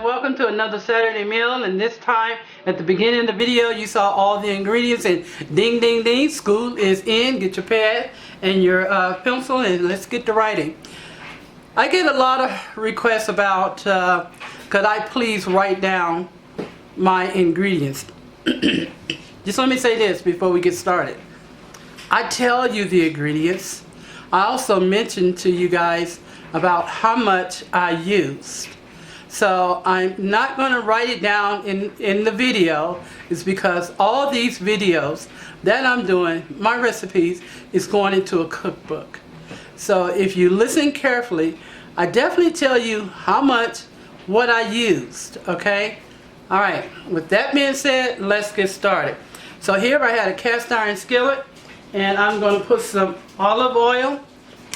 welcome to another Saturday meal, and this time at the beginning of the video you saw all the ingredients and ding ding ding, school is in. Get your pad and your pencil and let's get to writing. I get a lot of requests about could I please write down my ingredients. Just let me say this before we get started. I tell you the ingredients. I also mentioned to you guys about how much I used. So I'm not going to write it down in the video. It's because all these videos that I'm doing, my recipes, is going into a cookbook. So if you listen carefully, I definitely tell you how much, what I used, okay? Alright, with that being said, let's get started. So here I had a cast iron skillet, and I'm going to put some olive oil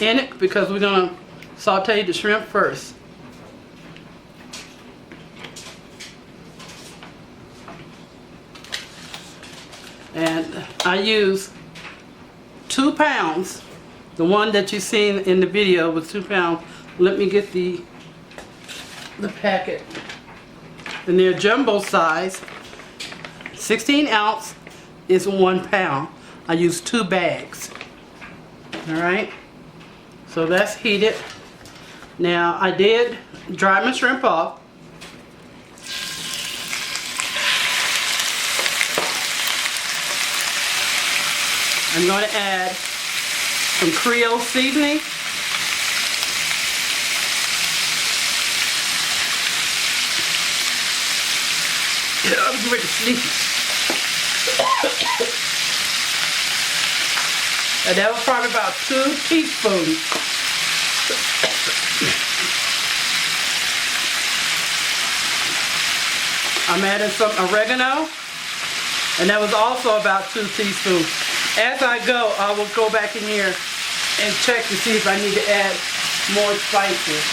in it because we're going to saute the shrimp first. And I use 2 pounds. The one that you seen in the video was 2 pounds. Let me get the packet. And they're jumbo size. 16 ounce is 1 pound. I use 2 bags. Alright. So that's heated. Now I did dry my shrimp off. I'm going to add some Creole seasoning. I'm ready to sleep. And that was probably about 2 teaspoons. I'm adding some oregano, and that was also about 2 teaspoons. As I go, I will go back in here and check to see if I need to add more spices.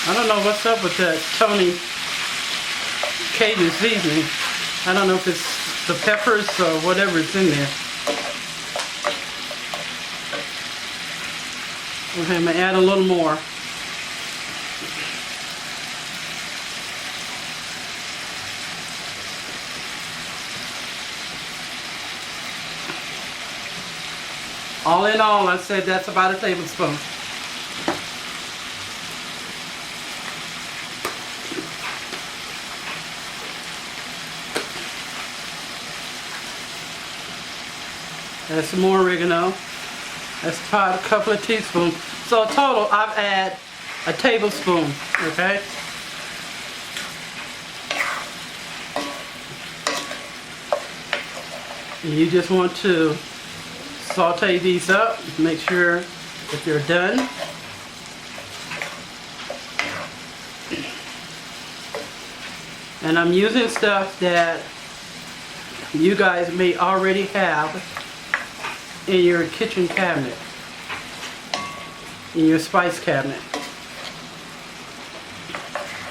I don't know what's up with that Tony Cajun seasoning. I don't know if it's the peppers or whatever is in there. Okay, I'm going to add a little more. All in all, I said that's about a tablespoon. Add some more oregano. That's about a couple of teaspoons. So total, I've added a tablespoon, okay? And you just want to saute these up, make sure that they're done. And I'm using stuff that you guys may already have in your kitchen cabinet, in your spice cabinet.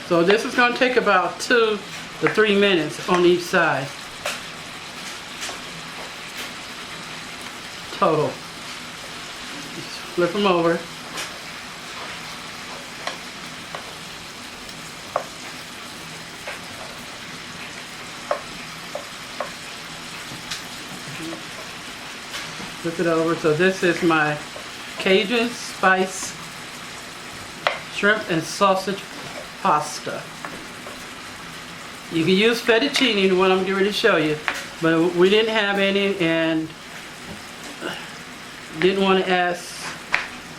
So this is going to take about 2 to 3 minutes on each side. Total. Just flip them over. Flip it over. So this is my Cajun Spice Shrimp and Sausage Pasta. You can use fettuccine, the one I'm getting ready to show you, but we didn't have any and didn't want to ask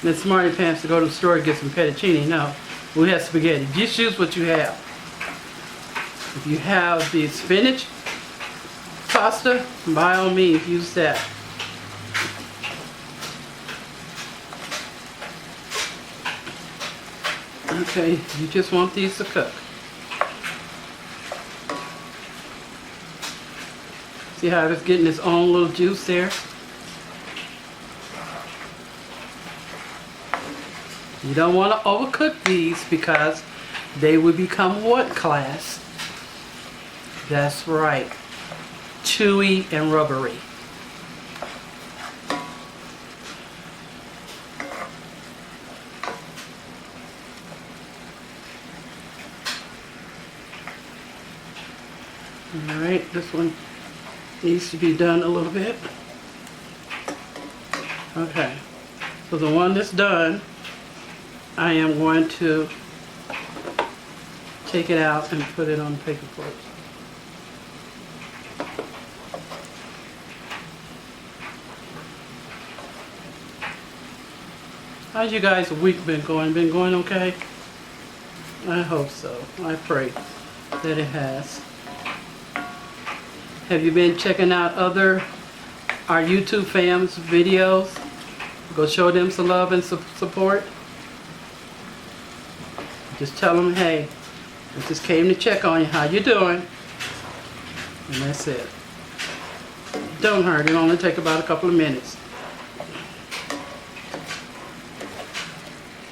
Miss Smarty Pants to go to the store to get some fettuccine. No, we have spaghetti. Just use what you have. If you have the spinach pasta, by all means use that. Okay, you just want these to cook. See how it's getting its own little juice there? You don't want to overcook these because they will become what class? That's right. Chewy and rubbery. Alright, this one needs to be done a little bit. Okay, so the one that's done, I am going to take it out and put it on paper plates. How's you guys' week been going? Been going okay? I hope so. I pray that it has. Have you been checking out our YouTube fams' videos? Go show them some love and support. Just tell them, hey, I just came to check on you. How you doing? And that's it. Don't hurt. It'll only take about a couple of minutes.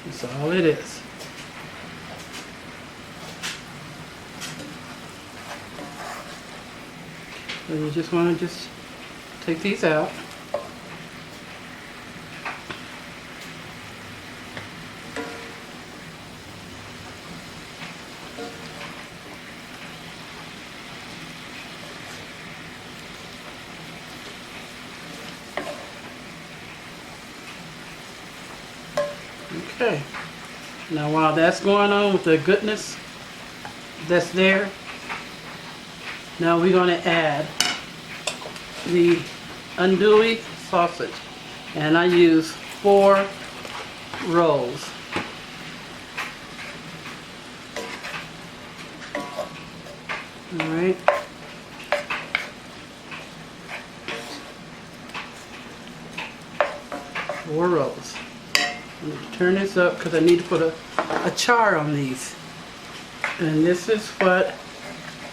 That's all it is. So you just want to just take these out. Okay, now while that's going on with the goodness that's there, now we're going to add the andouille sausage, and I use 4 rolls. Alright. Four rolls. I'm going to turn this up because I need to put a char on these. And this is what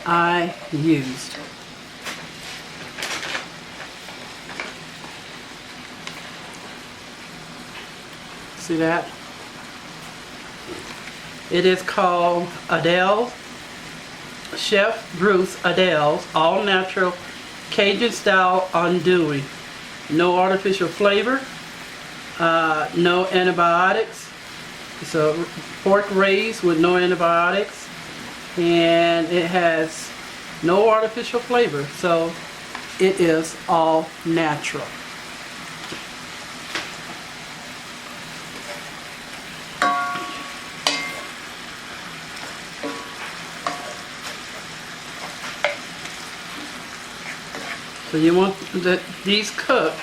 I used. See that? It is called Adele's, Chef Bruce Adele's All Natural Cajun Style Andouille. No artificial flavor. No antibiotics. It's a pork raised with no antibiotics, and it has no artificial flavor, so it is all natural. So you want these cooked.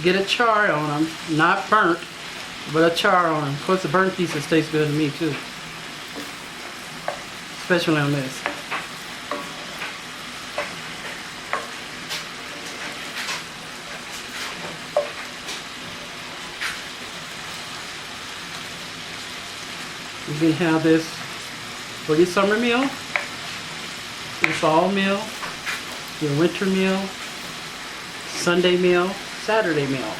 Get a char on them, not burnt, but a char on them. Of course, the burnt pieces taste good to me too, especially on this. You can have this for your summer meal, your fall meal, your winter meal, Sunday meal, Saturday meal.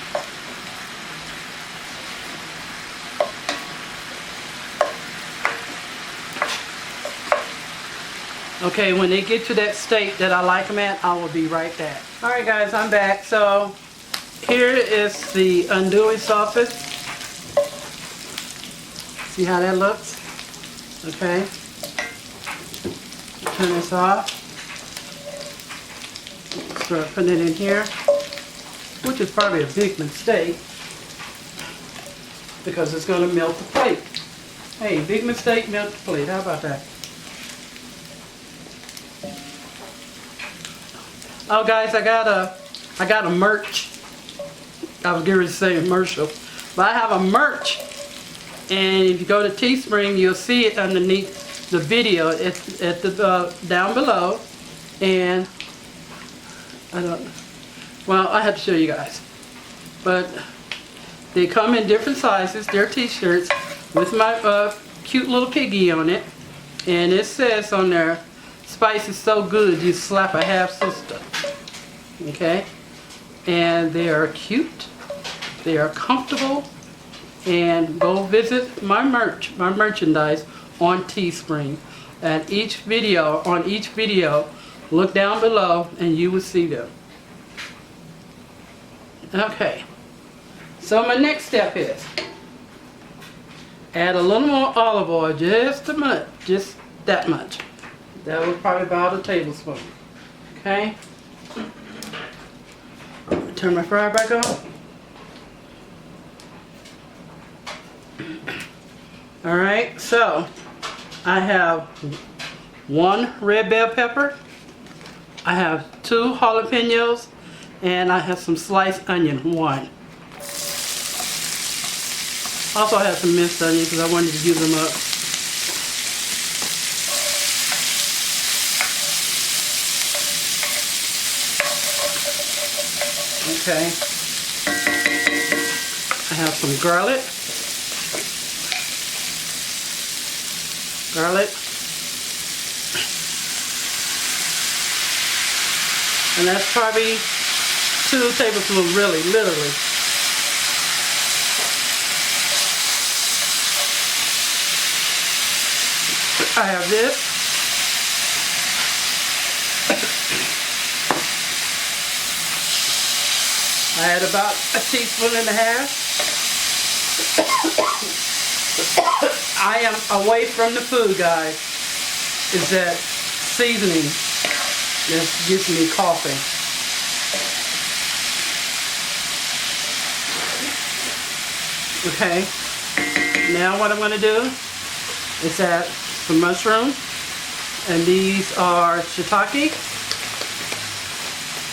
Okay, when they get to that state that I like them at, I will be right back. Alright guys, I'm back. So here is the andouille sausage. See how that looks? Okay. Turn this off. Start putting it in here, which is probably a big mistake because it's going to melt the plate. Hey, big mistake, melt the plate. How about that? Oh guys, I got a merch. I was getting ready to say a commercial, but I have a merch, and if you go to Teespring, you'll see it underneath the video. It's at the down below, and I have to show you guys. But they come in different sizes. They're t-shirts with my cute little piggy on it. And it says on there, "Spice is so good you slap a half-sister." Okay? And they are cute. They are comfortable. And go visit my merchandise on Teespring. On each video, look down below and you will see them. Okay, so my next step is add a little more olive oil, just that much. That was probably about a tablespoon. Okay. Turn my fryer back on. Alright, so I have 1 red bell pepper, I have 2 jalapenos, and I have some sliced onion, 1. Also I have some minced onions because I wanted to use them up. Okay. I have some garlic. And that's probably 2 tablespoons, really, literally. I have this. I add about 1.5 teaspoons. I am away from the food, guys. It's that seasoning that gives me coughing. Okay. Now what I'm going to do is add some mushrooms. And these are shiitake.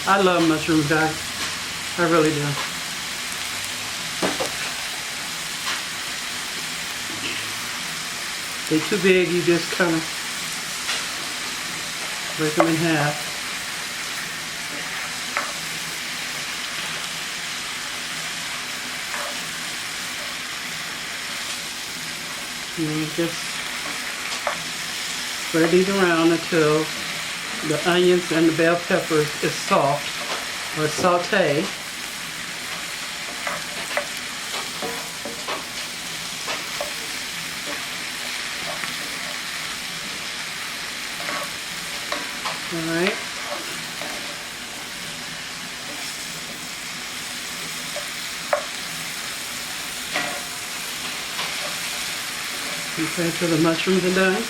I love mushrooms, guys. I really do. They're too big, you just kind of break them in half. And then just spread these around until the onions and the bell peppers is soft or saute. Alright. Okay, so the mushrooms are done.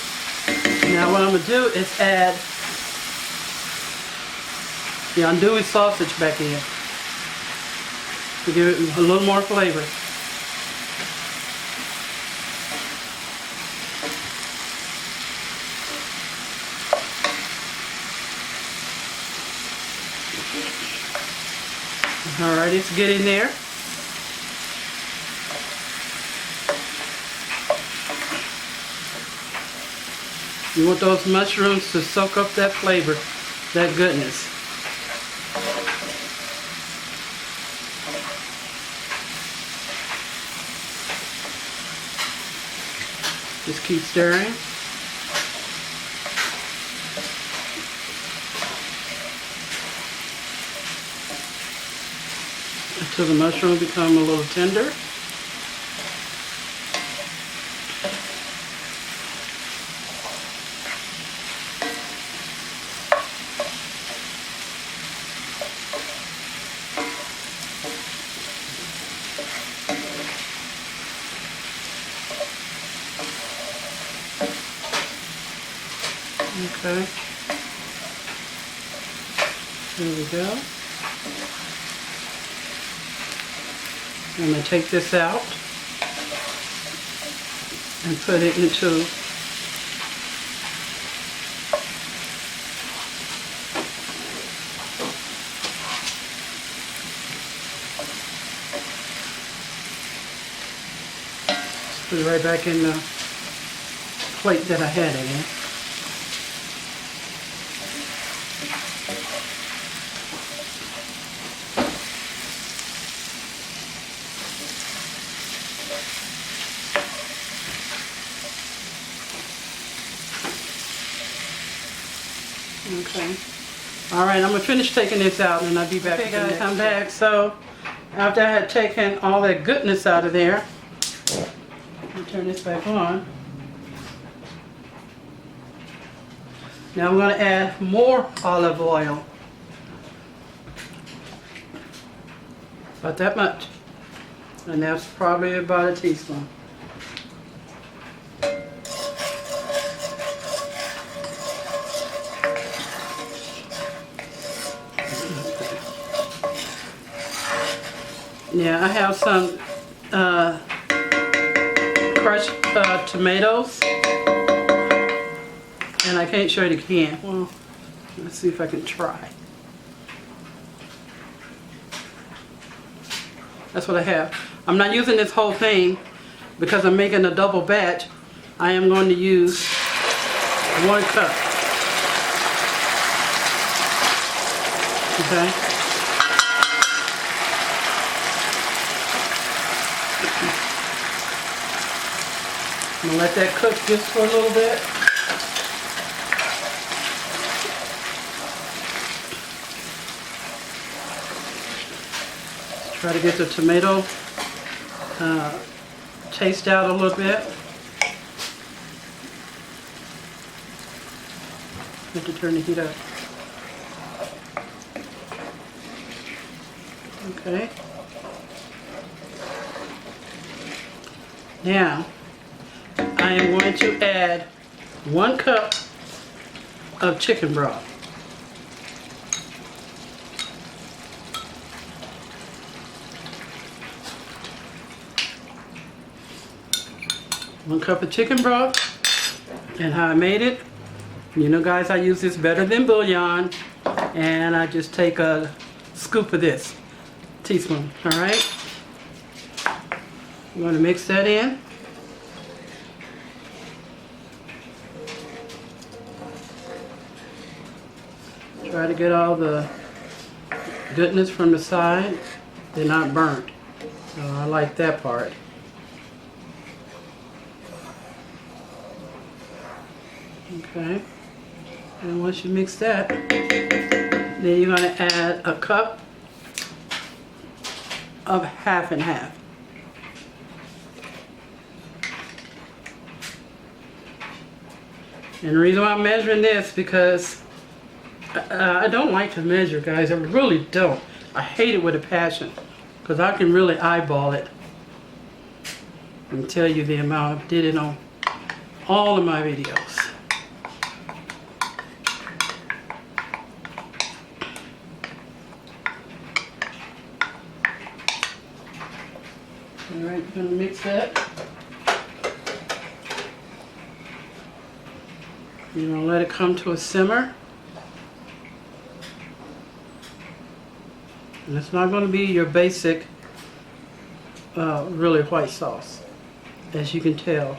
Now what I'm going to do is add the andouille sausage back in to give it a little more flavor. Alright, it's getting there. You want those mushrooms to soak up that flavor, that goodness. Just keep stirring. Until the mushroom become a little tender. Okay. There we go. I'm going to take this out and put it into put it right back in the plate that I had it in. Okay. Alright, I'm going to finish taking this out and I'll be back. Okay guys, I'm back. So, after I had taken all that goodness out of there, I'll turn this back on. Now I'm going to add more olive oil. About that much. And that's probably about a teaspoon. Yeah, I have some crushed tomatoes, and I can't show you the can. Well, let's see if I can try. That's what I have. I'm not using this whole thing because I'm making a double batch. I am going to use 1 cup. Okay. I'm gonna let that cook just for a little bit. Try to get the tomato taste out a little bit. Have to turn the heat up. Okay. Now, I am going to add 1 cup of chicken broth. One cup of chicken broth. And how I made it, you know guys, I use this better than bouillon, and I just take a scoop of this, teaspoon, all right? I'm going to mix that in. Try to get all the goodness from the side. They're not burnt, so I like that part. Okay, and once you mix that, then you're going to add a cup of half and half. And the reason why I'm measuring this because I don't like to measure, guys. I really don't. I hate it with a passion because I can really eyeball it and tell you the amount. I did it on all of my videos. All right, I'm gonna mix that. You're gonna let it come to a simmer. And it's not gonna be your basic, really white sauce, as you can tell.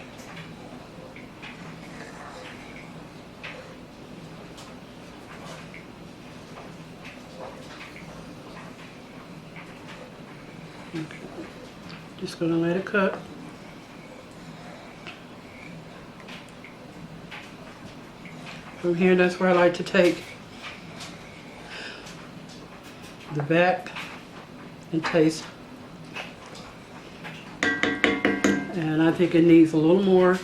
Okay. Just gonna let it cook. From here, that's where I like to take the back and taste. And I think it needs a little more.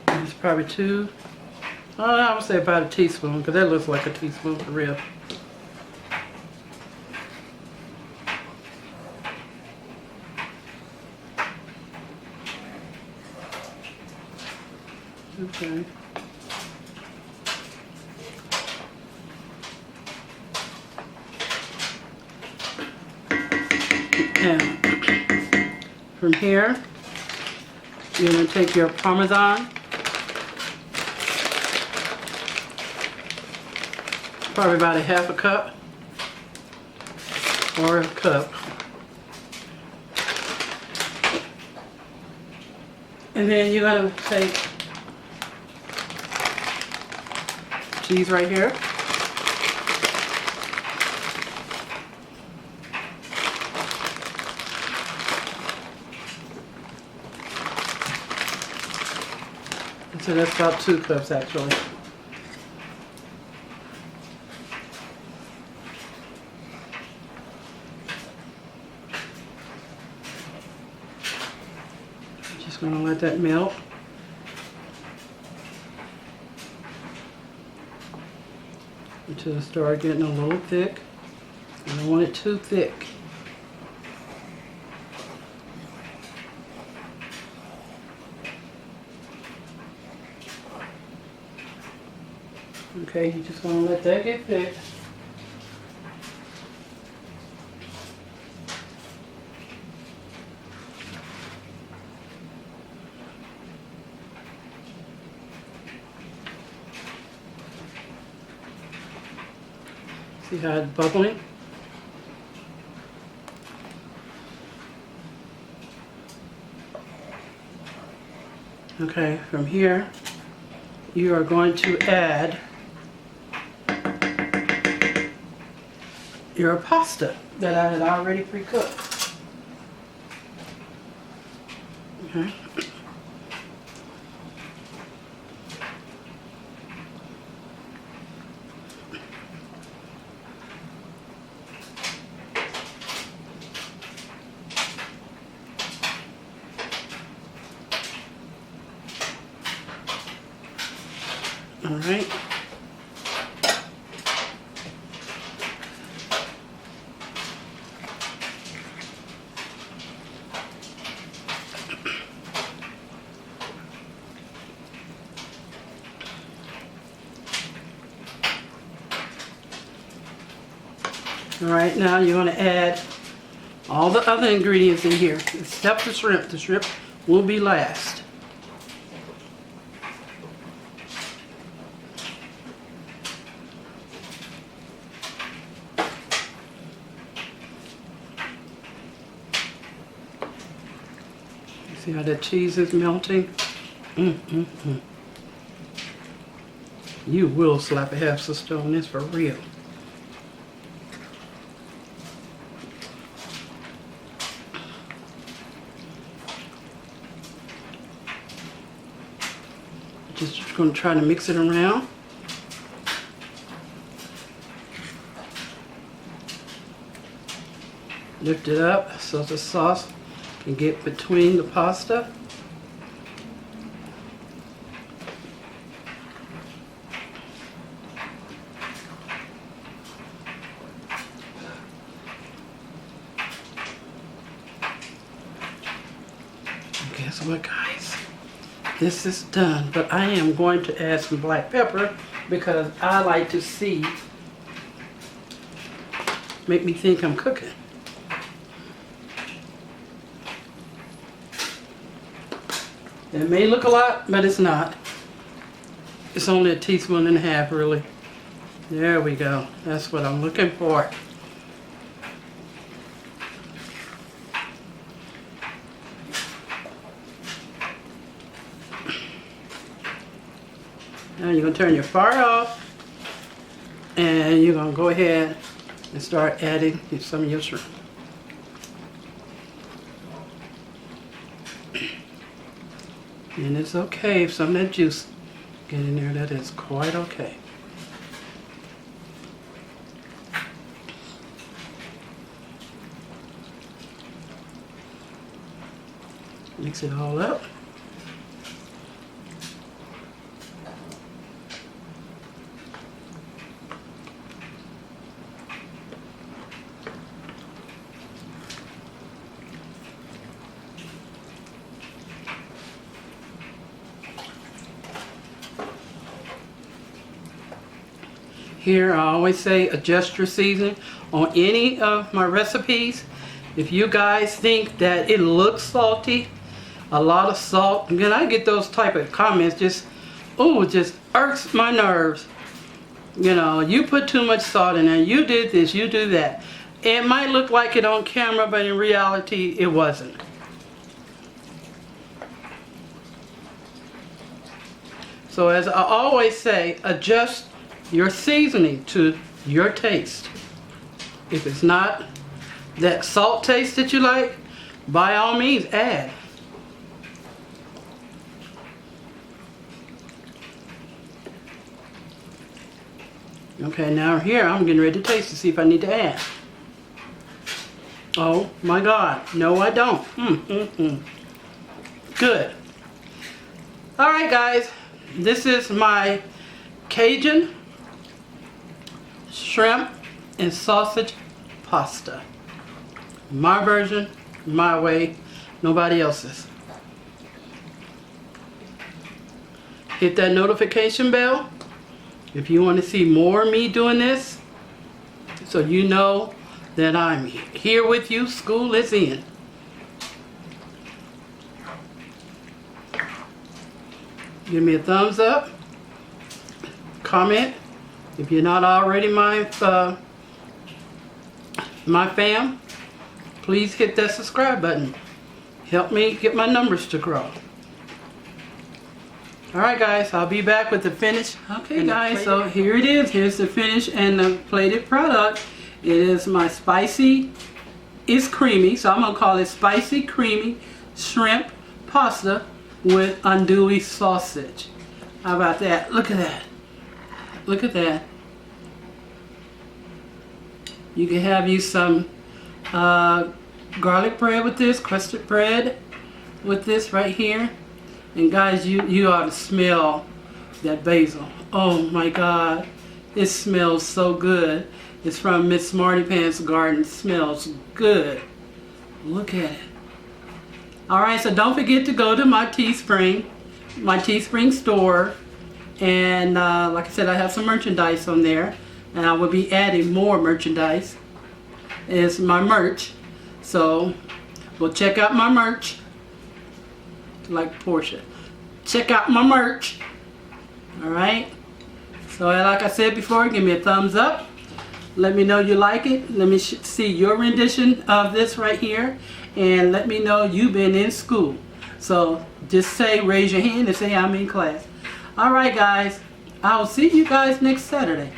It's probably I would say about a teaspoon, because that looks like a teaspoon for real. Okay. Now, from here, you're going to take your Parmesan, probably about a half a cup or a cup. And then you're going to take cheese right here. So that's about 2 cups actually. Just going to let that melt. Until it starts getting a little thick. I don't want it too thick. Okay, you just want to let that get thick. See how it's bubbling? Okay, from here, you are going to add your pasta that I had already pre-cooked. Okay. All right. All right, now you're going to add all the other ingredients in here, except the shrimp. The shrimp will be last. See how that cheese is melting? You will slap a half sister on this for real. Just going to try to mix it around. Lift it up so the sauce can get between the pasta. And guess what, guys? This is done, but I am going to add some black pepper because I like to see, make me think I'm cooking. It may look a lot, but it's not. It's only a teaspoon and a half, really. There we go. That's what I'm looking for. Now you're going to turn your fire off, and you're going to go ahead and start adding some of your shrimp. And it's okay if some of that juice get in there. That is quite okay. Mix it all up. Here, I always say adjust your seasoning on any of my recipes. If you guys think that it looks salty, a lot of salt, again, I get those type of comments, just irks my nerves. You know, you put too much salt in there, you did this, you do that. It might look like it on camera, but in reality, it wasn't. So as I always say, adjust your seasoning to your taste. If it's not that salt taste that you like, by all means add. Okay, now here I'm getting ready to taste to see if I need to add. Oh my God, no I don't. Good. Alright guys, this is my Cajun shrimp and sausage pasta. My version, my way, nobody else's. Hit that notification bell if you want to see more of me doing this, so you know that I'm here with you. School is in. Give me a thumbs up, comment if you're not already my My fam, please hit that subscribe button. Help me get my numbers to grow. Alright guys, I'll be back with the finish. Okay guys, so here it is. Here's the finish and the plated product. It is my spicy, it's creamy, so I'm going to call it spicy creamy shrimp pasta with andouille sausage. How about that? Look at that. Look at that. You can have you some garlic bread with this, crusted bread with this right here. And guys, you ought to smell that basil. Oh my God, it smells so good. It's from Miss Martypan's garden. It smells good. Look at it. Alright, so don't forget to go to my Teespring store. And like I said, I have some merchandise on there. And I will be adding more merchandise. It's my merch. So, we'll check out my merch. Like Portia. Check out my merch. Alright. So like I said before, give me a thumbs up. Let me know you like it. Let me see your rendition of this right here. And let me know you've been in school. So just say, raise your hand and say I'm in class. Alright guys. I'll see you guys next Saturday.